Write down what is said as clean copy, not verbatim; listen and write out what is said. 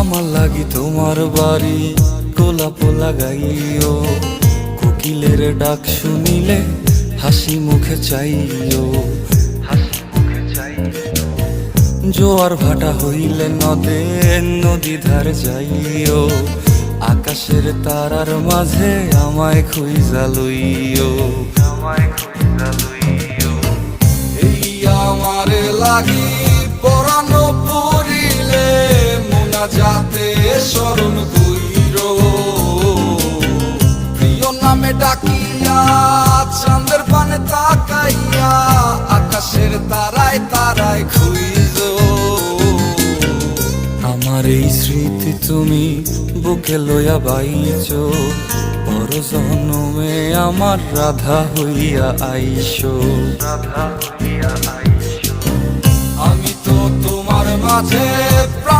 আমার লাগি তোমার বাড়ি গোলাপ লাগাইও, কোকিলের ডাক শুনিলে হাসি মুখে চাইও। জোয়ার ভাটা হইলে নদে নদী ধার যাইও, আকাশের তারার মাঝে আমায় খুঁজা লইও। এই আমারে লাগি পরানো পড়িলে মোনা যাতে স্মরণ কইরো, প্রিয় নামে ডাকিয়া চাঁদের পানে তাকাইয়া আকাশের তারায় তারায় খুঁজো। আমার এই স্মৃতি তুমি বুকে লইয়া বাইছো, পর জন্মে আমার রাধা হইয়া আইসো। আমি তো তোমার মাঝে